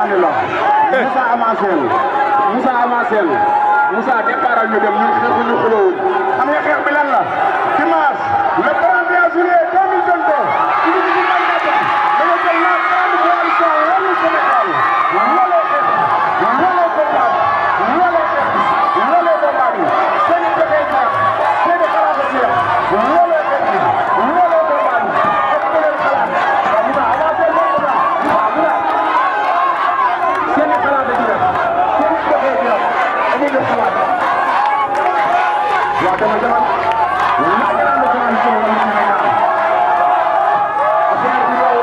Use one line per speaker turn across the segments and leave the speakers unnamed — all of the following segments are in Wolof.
sànni la Moussa avancé Moussa avancé Moussa départ ñu dem ñu xeexu ñu xuloo xam nga xeex bi lan la dimanche le 31 juillet 2022 ci ñu ci Mandata dañu jël la grande coalition Wallu Sénégal loolee xeex loolee combat loolee xeex loolee combat bi seen i pexe xeex seen i xalaat a jeex loolee xeex loolee combat bi ëpp leen xalaat waaw Moussa avancé Moussa seen i xalaat a jeex seen i pexe jeex amul xalaat waaw dama demal la grande coalition Wallu Sénégal affaire bi yow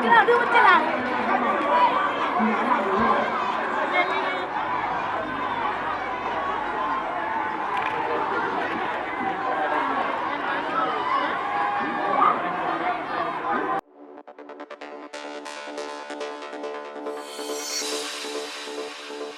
Kenapa dia macam lah?